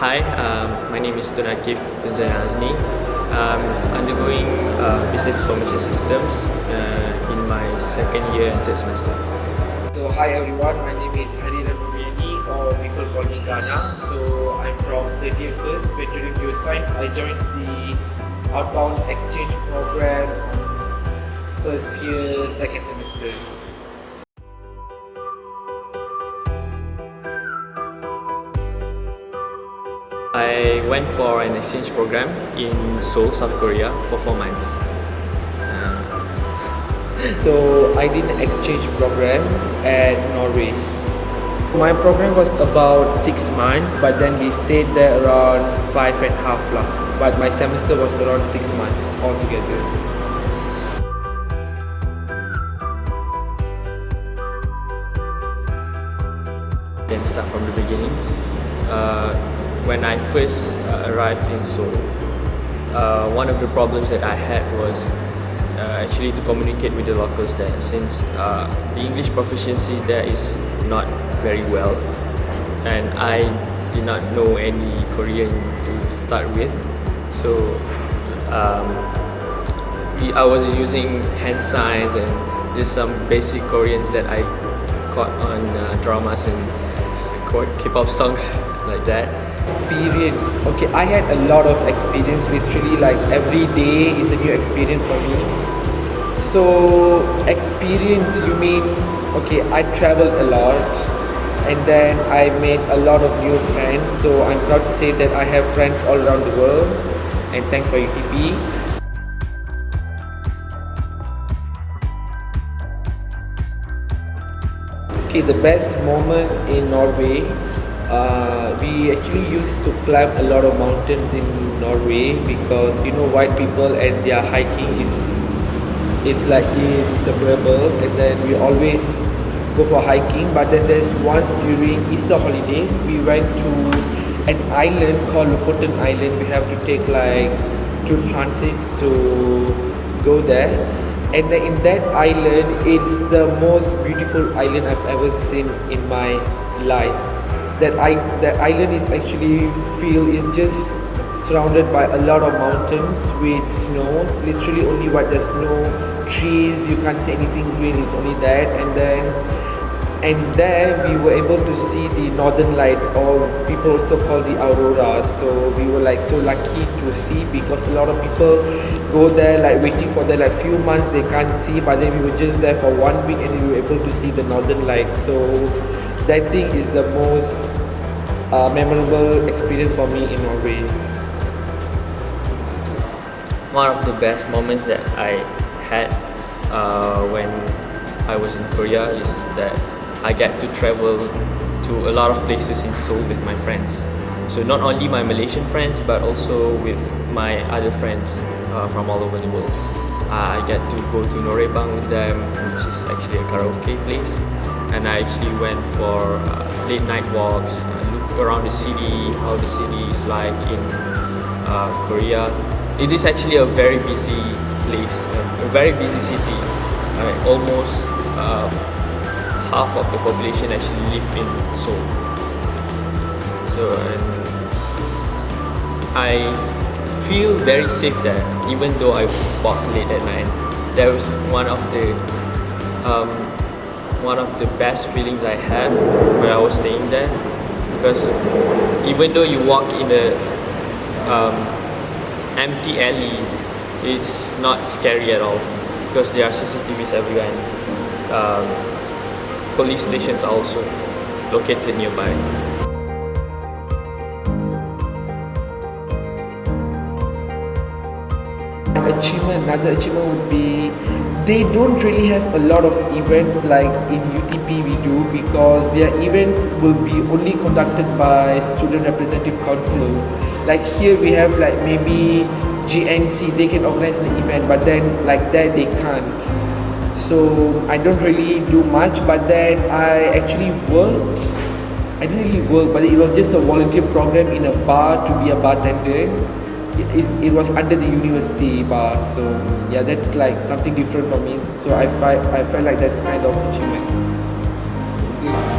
Hi, my name is Tunakif Tunzan Azni. I'm undergoing Business Information Systems in my second year and third semester. So hi everyone, my name is Hariran Rubiani or people call me Ghana. So I'm from 31st Petroleum Geoscience. I joined the outbound exchange program first year, second semester. I went for an exchange program in Seoul, South Korea for 4 months. So I did an exchange program at Norway. My program was about 6 months, but then we stayed there around 5.5 lah. But my semester was around 6 months altogether. Then start from the beginning. When I first arrived in Seoul, one of the problems that I had was actually to communicate with the locals there, since the English proficiency there is not very well, and I did not know any Korean to start with, so I was using hand signs and just some basic Koreans that I caught on dramas and K-pop songs like that. Experience. Okay, I had a lot of experience. Literally, like every day is a new experience for me. So, experience, you mean, okay, I traveled a lot and then I made a lot of new friends. So, I'm proud to say that I have friends all around the world. And thanks for UTP. Okay, the best moment in Norway, we actually used to climb a lot of mountains in Norway because white people and their hiking it's like inseparable, and then we always go for hiking. But then there's once during Easter holidays we went to an island called Lofoten Island. We have to take like 2 transits to go there. And then in that island, it's the most beautiful island I've ever seen in my life. That island is actually it's just surrounded by a lot of mountains with snows. Literally only what there's no trees, you can't see anything green, it's only that. And there we were able to see the northern lights, or people also call the aurora. So we were like so lucky to see, because a lot of people go there like waiting for that, like few months they can't see, but then we were just there for 1 week and we were able to see the northern lights. So that thing is the most memorable experience for me in Norway. One of the best moments that I had when I was in Korea is that I get to travel to a lot of places in Seoul with my friends. So not only my Malaysian friends, but also with my other friends from all over the world. I get to go to Norebang with them, which is actually a karaoke place, and I actually went for late night walks, look around the city, how the city is like in Korea. It is actually a very busy place, a very busy city. Almost half of the population actually live in Seoul. So I feel very safe there, even though I walk late at night. That was one of the best feelings I had when I was staying there, because even though you walk in a empty alley, it's not scary at all, because there are CCTVs everywhere, and police stations are also located nearby. Another achievement would be, they don't really have a lot of events like in UTP we do, because their events will be only conducted by Student Representative Council. Like here we have like maybe GNC, they can organize an event, but then like that they can't. So I don't really do much, but then I actually worked. I didn't really work, but it was just a volunteer program in a bar to be a bartender. It was under the university bar, so yeah, that's like something different for me. So I felt like that's kind of achievement.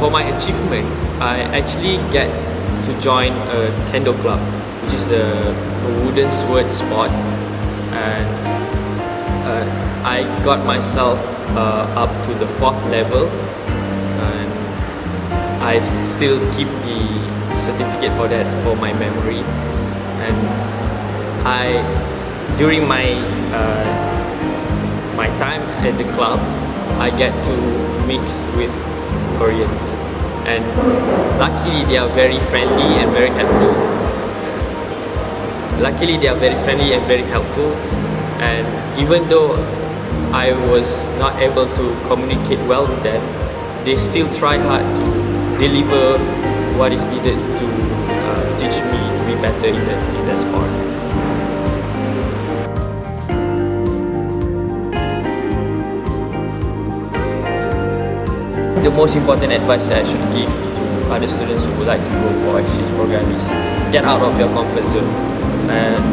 For my achievement, I actually get to join a kendo club, which is a wooden sword sport, and I got myself up to the 4th level, and I still keep the certificate for that for my memory. And during my my time at the club, I get to mix with Koreans, and luckily they are very friendly and very helpful. And even though I was not able to communicate well with them, they still try hard to deliver what is needed to teach me to be better in that sport. The most important advice that I should give to other students who would like to go for exchange program is get out of your comfort zone, and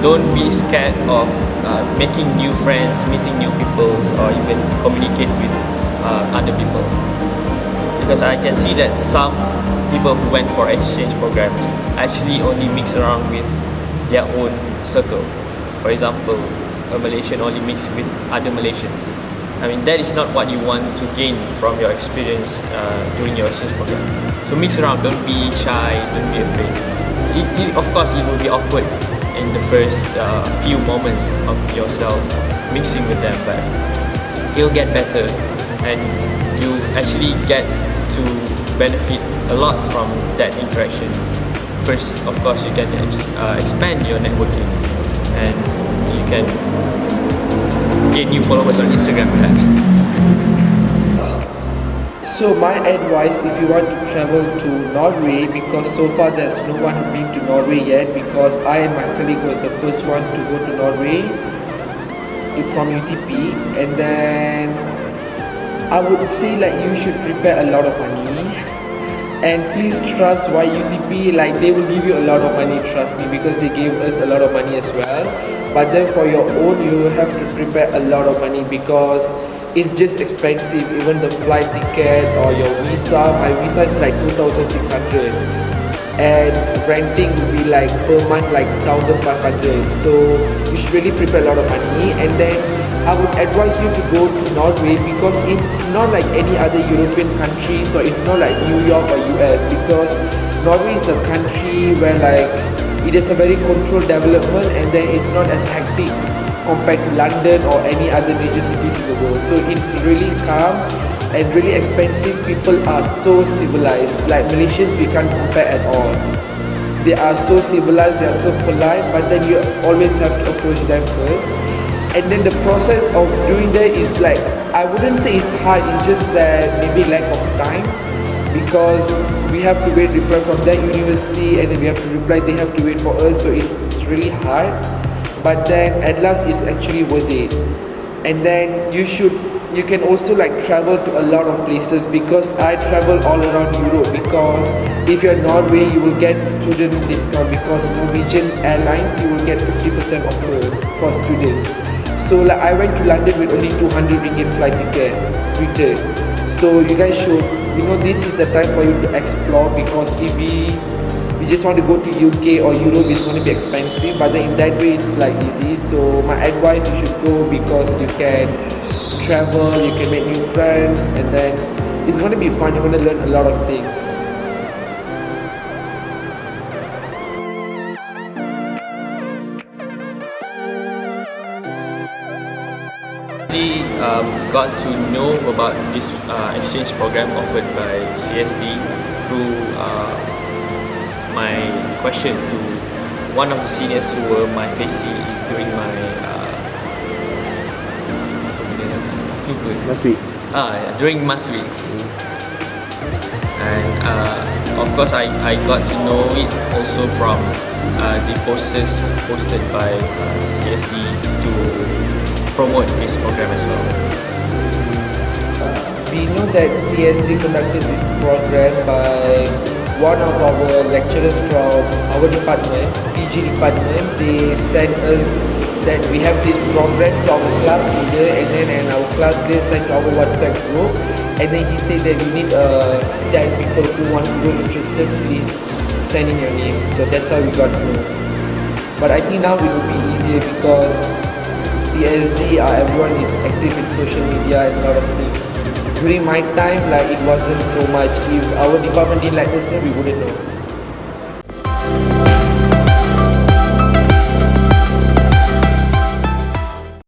don't be scared of making new friends, meeting new people, or even communicate with other people. Because I can see that some people who went for exchange programs actually only mix around with their own circle. For example, a Malaysian only mix with other Malaysians. I mean, that is not what you want to gain from your experience during your exchange program. So mix around, don't be shy, don't be afraid. Of course, it will be awkward in the first few moments of yourself mixing with them, but you'll get better, and you actually get to benefit a lot from that interaction. First, of course, you can expand your networking, and you can gain new followers on Instagram perhaps. So my advice, if you want to travel to Norway, because so far there's no one who been to Norway yet, because I and my colleague was the first one to go to Norway from UTP, and then I would say like you should prepare a lot of money, and please trust why UTP, like they will give you a lot of money, trust me, because they gave us a lot of money as well. But then for your own, you have to prepare a lot of money, because it's just expensive. Even the flight ticket or your visa, my visa is like 2,600, and renting will be like per month like 1,500. So you should really prepare a lot of money. And then I would advise you to go to Norway, because it's not like any other European country, so it's not like New York or US, because Norway is a country where like it is a very controlled development, and then it's not as hectic compared to London or any other major cities in the world. So it's really calm and really expensive. People are so civilized. Like Malaysians, we can't compare at all. They are so civilized, they are so polite, but then you always have to approach them first. And then the process of doing that is like, I wouldn't say it's hard, it's just that maybe lack of time, because we have to wait reply from that university, and then we have to reply, they have to wait for us, so it's really hard. But then at last it's actually worth it. And then you can also like travel to a lot of places, because I travel all around Europe, because if you're in Norway you will get student discount, because Norwegian Airlines you will get 50% offer for students. So like I went to London with only 200 ringgit flight ticket return. So you guys should, this is the time for you to explore, because if we just want to go to UK or Europe, it's going to be expensive, but then in that way it's like easy. So my advice, you should go, because you can travel, you can make new friends, and then it's going to be fun. You're going to learn a lot of things. Got to know about this exchange program offered by CSD through my question to one of the seniors who were my facee during my during Mas Week. And of course I got to know it also from the posters posted by CSD to promote this program as well. We know that CSD conducted this program by one of our lecturers from our department, PG department. They sent us that we have this program to our class leader, and our class leader sent to our WhatsApp group, and then he said that we need 10 people who wants to go interested, please send in your name. So that's how we got to know. But I think now it will be easier because CSD, everyone is active in social media and a lot of things. During my time, like it wasn't so much. If our department didn't let us know, we wouldn't know.